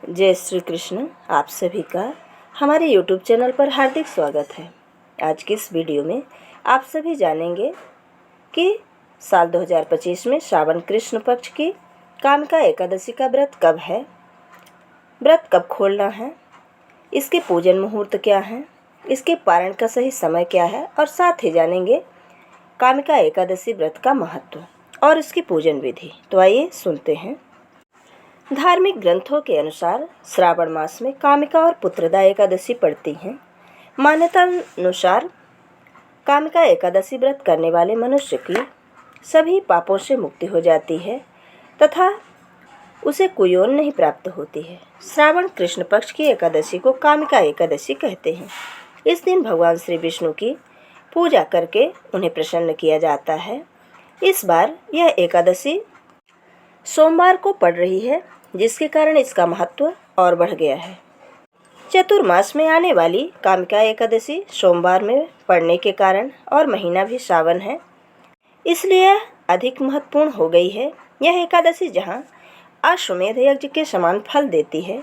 जय श्री कृष्ण। आप सभी का हमारे YouTube चैनल पर हार्दिक स्वागत है। आज की इस वीडियो में आप सभी जानेंगे कि साल 2025 में श्रावण कृष्ण पक्ष की कामिका एकादशी का व्रत कब है, व्रत कब खोलना है, इसके पूजन मुहूर्त क्या हैं, इसके पारण का सही समय क्या है और साथ ही जानेंगे कामिका एकादशी व्रत का महत्व और इसकी पूजन विधि। तो आइए सुनते हैं। धार्मिक ग्रंथों के अनुसार श्रावण मास में कामिका और पुत्रदा एकादशी पड़ती हैं। मान्यता अनुसार कामिका एकादशी व्रत करने वाले मनुष्य की सभी पापों से मुक्ति हो जाती है तथा उसे कुयोन नहीं प्राप्त होती है। श्रावण कृष्ण पक्ष की एकादशी को कामिका एकादशी कहते हैं। इस दिन भगवान श्री विष्णु की पूजा करके उन्हें प्रसन्न किया जाता है। इस बार यह एकादशी सोमवार को पड़ रही है, जिसके कारण इसका महत्व और बढ़ गया है। चतुर्मास में आने वाली कामिका एकादशी सोमवार में पड़ने के कारण और महीना भी सावन है, इसलिए अधिक महत्वपूर्ण हो गई है। यह एकादशी जहाँ अश्वमेध यज्ञ के समान फल देती है,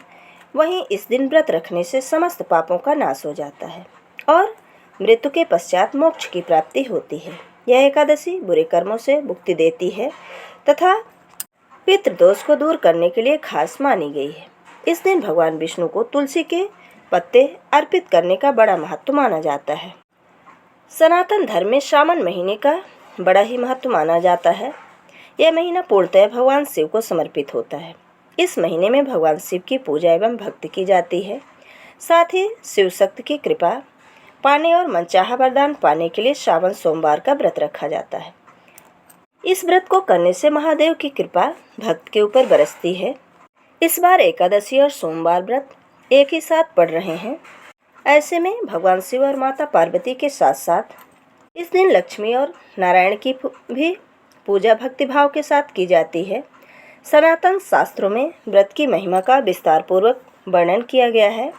वहीं इस दिन व्रत रखने से समस्त पापों का नाश हो जाता है और मृत्यु के पश्चात मोक्ष की प्राप्ति होती है। यह एकादशी बुरे कर्मों से मुक्ति देती है तथा पितृदोष को दूर करने के लिए खास मानी गई है। इस दिन भगवान विष्णु को तुलसी के पत्ते अर्पित करने का बड़ा महत्व माना जाता है। सनातन धर्म में श्रावण महीने का बड़ा ही महत्व माना जाता है। यह महीना पूर्णतः भगवान शिव को समर्पित होता है। इस महीने में भगवान शिव की पूजा एवं भक्ति की जाती है। साथ ही शिव शक्ति की कृपा पाने और मनचाहा वरदान पाने के लिए श्रावण सोमवार का व्रत रखा जाता है। इस व्रत को करने से महादेव की कृपा भक्त के ऊपर बरसती है। इस बार एकादशी और सोमवार व्रत एक ही साथ पड़ रहे हैं। ऐसे में भगवान शिव और माता पार्वती के साथ साथ इस दिन लक्ष्मी और नारायण की भी पूजा भक्तिभाव के साथ की जाती है। सनातन शास्त्रों में व्रत की महिमा का विस्तार पूर्वक वर्णन किया गया है।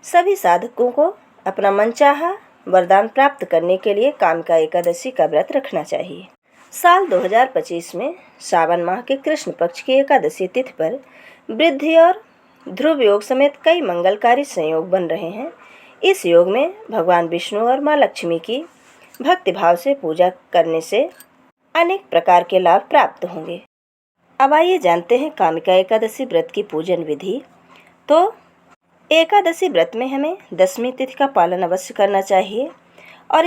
सभी साधकों को अपना मनचाहा वरदान प्राप्त करने के लिए कामिका एकादशी का व्रत रखना चाहिए। साल 2025 में श्रावण माह के कृष्ण पक्ष की एकादशी तिथि पर वृद्धि और ध्रुव योग समेत कई मंगलकारी संयोग बन रहे हैं। इस योग में भगवान विष्णु और माँ लक्ष्मी की भक्तिभाव से पूजा करने से अनेक प्रकार के लाभ प्राप्त होंगे। अब आइए जानते हैं कामिका एकादशी व्रत की पूजन विधि। तो एकादशी व्रत में हमें दशमी तिथि का पालन अवश्य करना चाहिए और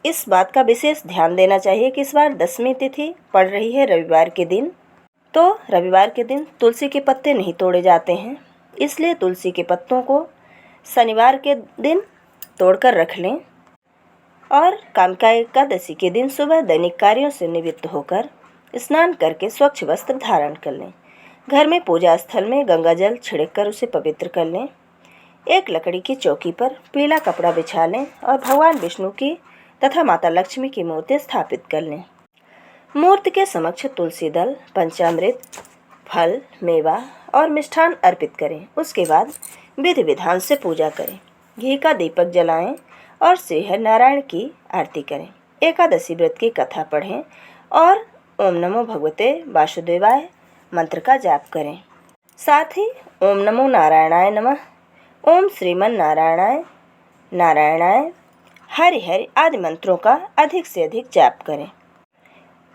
इस बात का विशेष ध्यान देना चाहिए कि इस बार दशमी तिथि पड़ रही है रविवार के दिन। तो रविवार के दिन तुलसी के पत्ते नहीं तोड़े जाते हैं, इसलिए तुलसी के पत्तों को शनिवार के दिन तोड़कर रख लें और कामिका एकादशी के दिन सुबह दैनिक कार्यों से निवृत्त होकर स्नान करके स्वच्छ वस्त्र धारण कर लें। घर में पूजा स्थल में गंगा जल छिड़क कर उसे पवित्र कर लें। एक लकड़ी की चौकी पर पीला कपड़ा बिछा लें और भगवान विष्णु की तथा माता लक्ष्मी की मूर्ति स्थापित कर लें। मूर्ति के समक्ष तुलसी दल, पंचामृत, फल, मेवा और मिष्ठान अर्पित करें। उसके बाद विधि विधान से पूजा करें, घी का दीपक जलाएं और श्री नारायण की आरती करें। एकादशी व्रत की कथा पढ़ें और ओम नमो भगवते वासुदेवाय मंत्र का जाप करें। साथ ही ओम नमो नारायणाय नमः, ओम श्रीमन नारायणाय नारायणाय, हरि हरि आदि मंत्रों का अधिक से अधिक जाप करें।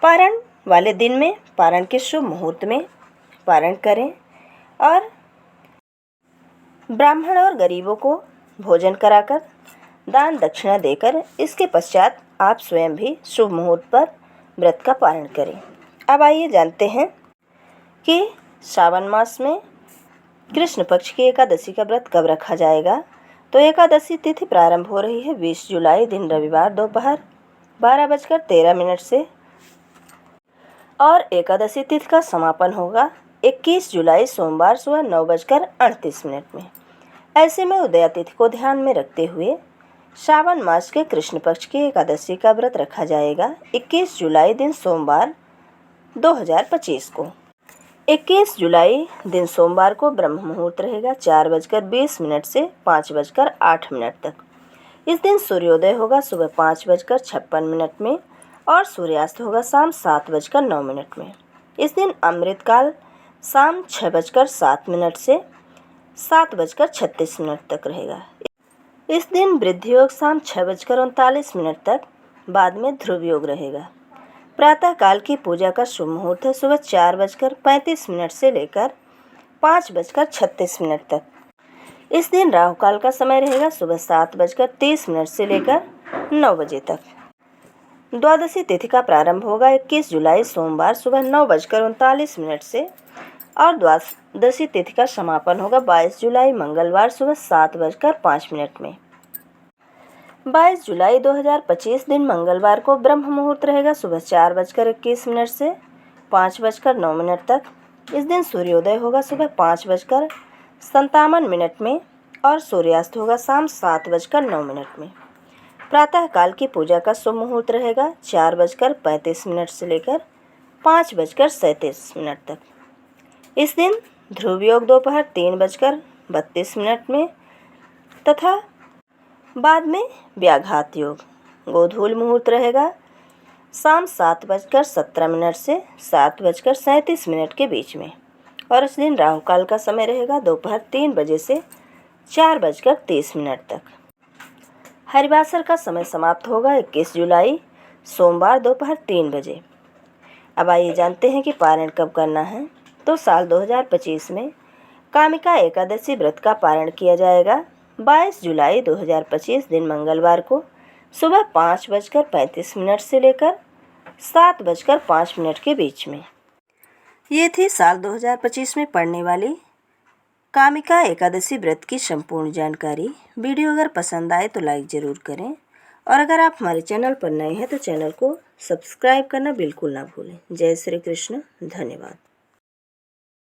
पारण वाले दिन में पारण के शुभ मुहूर्त में पारण करें और ब्राह्मण और गरीबों को भोजन कराकर दान दक्षिणा देकर इसके पश्चात आप स्वयं भी शुभ मुहूर्त पर व्रत का पारण करें। अब आइए जानते हैं कि श्रावण मास में कृष्ण पक्ष की एकादशी का व्रत कब रखा जाएगा। तो एकादशी तिथि प्रारंभ हो रही है 20 जुलाई दिन रविवार दोपहर 12:13 से और एकादशी तिथि का समापन होगा 21 जुलाई सोमवार सुबह 9:38 में। ऐसे में उदया तिथि को ध्यान में रखते हुए श्रावण मास के कृष्ण पक्ष की एकादशी का व्रत रखा जाएगा 21 जुलाई दिन सोमवार 2025 को। 21 जुलाई दिन सोमवार को ब्रह्म मुहूर्त रहेगा 4:20 से 5:08 तक। इस दिन सूर्योदय होगा सुबह 5:56 में और सूर्यास्त होगा शाम 7:09 में। इस दिन अमृतकाल शाम 6:07 से 7:36 तक रहेगा। इस दिन वृद्धि योग शाम 6:39 तक, बाद में ध्रुव योग रहेगा। प्रातः काल की पूजा का शुभ मुहूर्त है सुबह 4:35 से लेकर 5:36 तक। इस दिन राहु काल का समय रहेगा सुबह 7:30 से लेकर 9 बजे तक। द्वादशी तिथि का प्रारंभ होगा 21 जुलाई सोमवार सुबह 9:39 से और द्वादशी तिथि का समापन होगा 22 जुलाई मंगलवार सुबह 7:05 में। 22 जुलाई 2025 दिन मंगलवार को ब्रह्म मुहूर्त रहेगा सुबह 4:21 से 5:09 तक। इस दिन सूर्योदय होगा सुबह 5:57 में और सूर्यास्त होगा शाम 7:09 में। प्रातः काल की पूजा का शुभ मुहूर्त रहेगा 4:35 से लेकर 5:37 तक। इस दिन ध्रुव योग दोपहर 3:32 में तथा बाद में व्याघात योग। गोधूल मुहूर्त रहेगा शाम 7:17 से 7:37 के बीच में और इस दिन राहु काल का समय रहेगा दोपहर 3 बजे से 4:30 तक। हरिवासर का समय समाप्त होगा 21 जुलाई सोमवार दोपहर 3 बजे। अब आइए जानते हैं कि पारण कब करना है। तो साल 2025 में कामिका एकादशी व्रत का पारण किया जाएगा 22 जुलाई 2025 दिन मंगलवार को सुबह 5:35 से लेकर 7:05 के बीच में। ये थी साल 2025 में पड़ने वाली कामिका एकादशी व्रत की संपूर्ण जानकारी। वीडियो अगर पसंद आए तो लाइक ज़रूर करें और अगर आप हमारे चैनल पर नए हैं तो चैनल को सब्सक्राइब करना बिल्कुल ना भूलें। जय श्री कृष्ण, धन्यवाद।